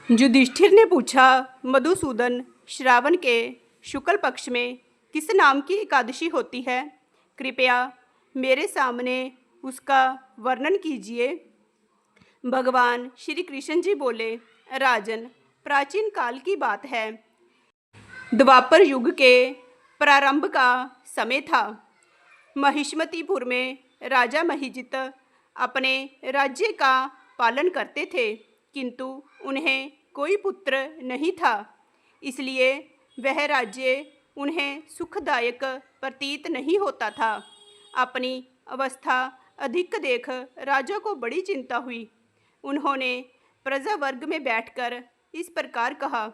युधिष्ठिर ने पूछा, मधुसूदन, श्रावण के शुक्ल पक्ष में किस नाम की एकादशी होती है? कृपया मेरे सामने उसका वर्णन कीजिए। भगवान श्री कृष्ण जी बोले, राजन, प्राचीन काल की बात है। द्वापर युग के प्रारंभ का समय था। महिष्मतीपुर में राजा महिजित अपने राज्य का पालन करते थे, किंतु उन्हें कोई पुत्र नहीं था। इसलिए वह राज्य उन्हें सुखदायक प्रतीत नहीं होता था। अपनी अवस्था अधिक देख राजा को बड़ी चिंता हुई। उन्होंने प्रजा वर्ग में बैठकर इस प्रकार कहा,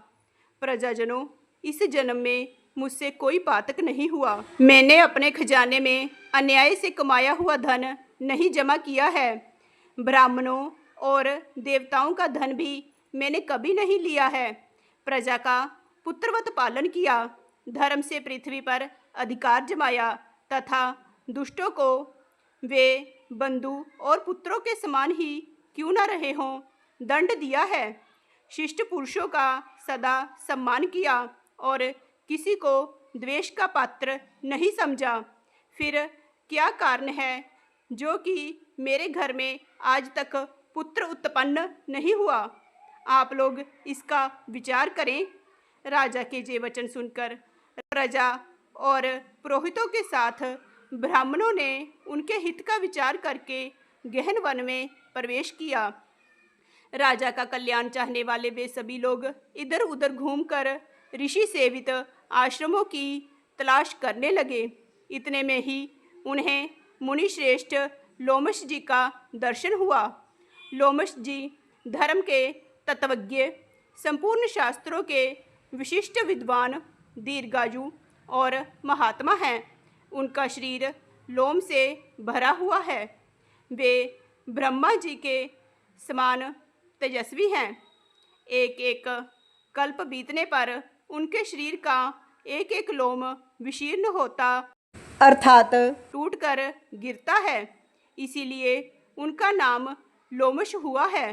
प्रजाजनों, इस जन्म में मुझसे कोई पातक नहीं हुआ। मैंने अपने खजाने में अन्याय से कमाया हुआ धन नहीं जमा किया है। ब्राह्मणों और देवताओं का धन भी मैंने कभी नहीं लिया है। प्रजा का पुत्रवत पालन किया, धर्म से पृथ्वी पर अधिकार जमाया तथा दुष्टों को वे बंधु और पुत्रों के समान ही क्यों न रहे हों, दंड दिया है। शिष्ट पुरुषों का सदा सम्मान किया और किसी को द्वेष का पात्र नहीं समझा। फिर क्या कारण है जो कि मेरे घर में आज तक पुत्र उत्पन्न नहीं हुआ? आप लोग इसका विचार करें। राजा के ये वचन सुनकर प्रजा और पुरोहितों के साथ ब्राह्मणों ने उनके हित का विचार करके गहन वन में प्रवेश किया। राजा का कल्याण चाहने वाले वे सभी लोग इधर उधर घूमकर ऋषि सेवित आश्रमों की तलाश करने लगे। इतने में ही उन्हें मुनि श्रेष्ठ लोमश जी का दर्शन हुआ। लोमश जी धर्म के तत्वज्ञ, संपूर्ण शास्त्रों के विशिष्ट विद्वान, दीर्घायु और महात्मा हैं। उनका शरीर लोम से भरा हुआ है। वे ब्रह्मा जी के समान तेजस्वी हैं। एक एक कल्प बीतने पर उनके शरीर का एक एक लोम विशीर्ण होता अर्थात टूटकर गिरता है। इसीलिए उनका नाम लोमश हुआ है।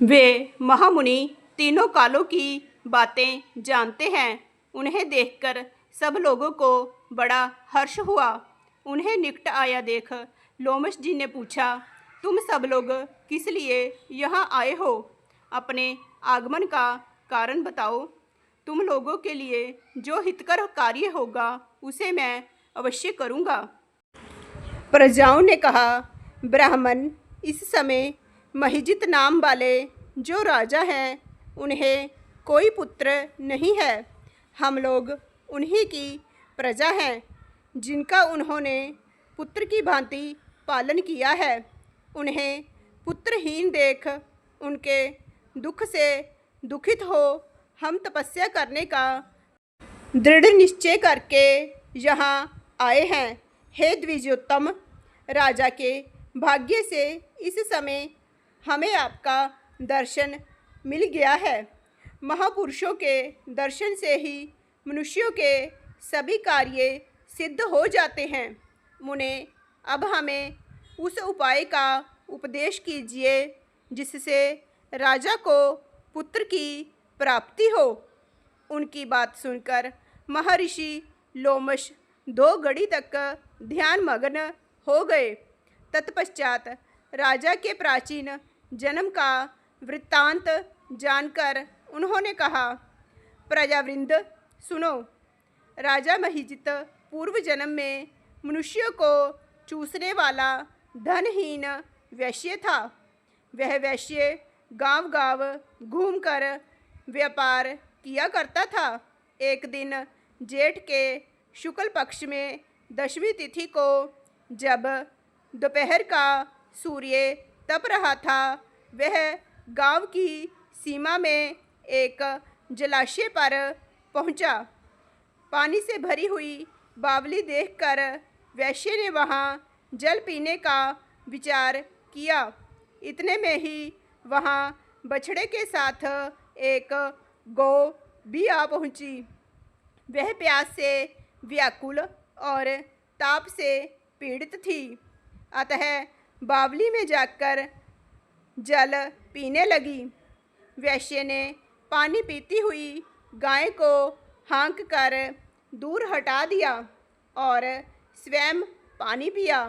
वे महामुनि तीनों कालों की बातें जानते हैं। उन्हें देखकर सब लोगों को बड़ा हर्ष हुआ। उन्हें निकट आया देख लोमश जी ने पूछा, तुम सब लोग किस लिए यहाँ आए हो? अपने आगमन का कारण बताओ। तुम लोगों के लिए जो हितकर कार्य होगा उसे मैं अवश्य करूँगा। प्रजाओं ने कहा, ब्राह्मण, इस समय महिजित नाम वाले जो राजा हैं उन्हें कोई पुत्र नहीं है। हम लोग उन्हीं की प्रजा हैं जिनका उन्होंने पुत्र की भांति पालन किया है। उन्हें पुत्रहीन देख उनके दुख से दुखित हो हम तपस्या करने का दृढ़ निश्चय करके यहाँ आए हैं। हे द्विजोत्तम, राजा के भाग्य से इस समय हमें आपका दर्शन मिल गया है। महापुरुषों के दर्शन से ही मनुष्यों के सभी कार्य सिद्ध हो जाते हैं। मुने, अब हमें उस उपाय का उपदेश कीजिए जिससे राजा को पुत्र की प्राप्ति हो। उनकी बात सुनकर महर्षि लोमश 2 घड़ी तक ध्यान मग्न हो गए। तत्पश्चात राजा के प्राचीन जन्म का वृत्तांत जानकर उन्होंने कहा, प्रजावृंद सुनो। राजा महिजित पूर्व जन्म में मनुष्यों को चूसने वाला धनहीन वैश्य था। वह वैश्य गांव-गांव घूमकर व्यापार किया करता था। एक दिन जेठ के शुक्ल पक्ष में 10वीं तिथि को जब दोपहर का सूर्य तप रहा था, वह गांव की सीमा में एक जलाशय पर पहुंचा। पानी से भरी हुई बावली देखकर वैश्य ने वहां जल पीने का विचार किया। इतने में ही वहां बछड़े के साथ एक गौ भी आ पहुंची। वह प्यास से व्याकुल और ताप से पीड़ित थी, अतः बावली में जाकर जल पीने लगी। वैश्य ने पानी पीती हुई गाय को हाँक कर दूर हटा दिया और स्वयं पानी पिया।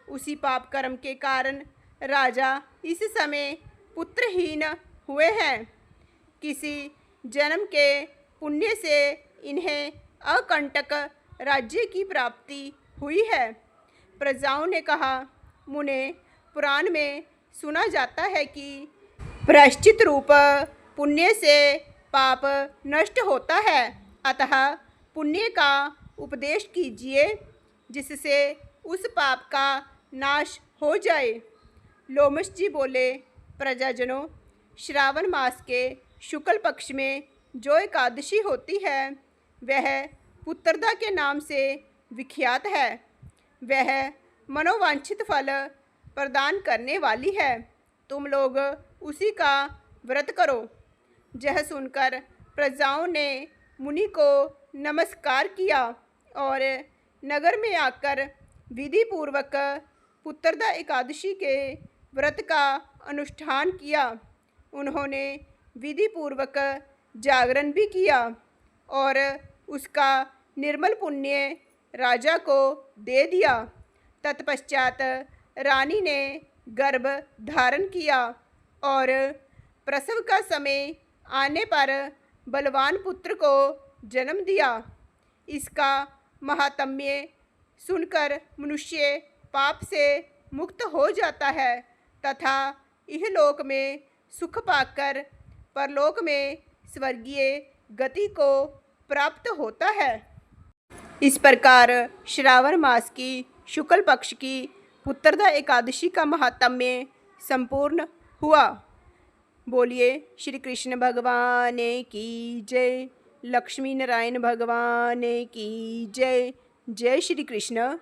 उसी पाप कर्म के कारण राजा इस समय पुत्रहीन हुए हैं। किसी जन्म के पुण्य से इन्हें अकंटक राज्य की प्राप्ति हुई है। प्रजाओं ने कहा, मुने, पुराण में सुना जाता है कि प्रायश्चित रूप पुण्य से पाप नष्ट होता है, अतः पुण्य का उपदेश कीजिए जिससे उस पाप का नाश हो जाए। लोमश जी बोले, प्रजाजनों, श्रावण मास के शुक्ल पक्ष में जो एकादशी होती है वह पुत्रदा के नाम से विख्यात है। वह मनोवांछित फल प्रदान करने वाली है। तुम लोग उसी का व्रत करो। यह सुनकर प्रजाओं ने मुनि को नमस्कार किया और नगर में आकर विधि पूर्वक पुत्रदा एकादशी के व्रत का अनुष्ठान किया। उन्होंने विधि पूर्वक जागरण भी किया और उसका निर्मल पुण्य राजा को दे दिया। तत्पश्चात रानी ने गर्भ धारण किया और प्रसव का समय आने पर बलवान पुत्र को जन्म दिया। इसका महात्म्य सुनकर मनुष्य पाप से मुक्त हो जाता है तथा इहलोक में सुख पाकर परलोक में स्वर्गीय गति को प्राप्त होता है। इस प्रकार श्रावण मास की शुक्ल पक्ष की पुत्रदा एकादशी का महात्म्य संपूर्ण हुआ। बोलिए श्री कृष्ण भगवान की जय। लक्ष्मी नारायण भगवान की जय। जय श्री कृष्ण।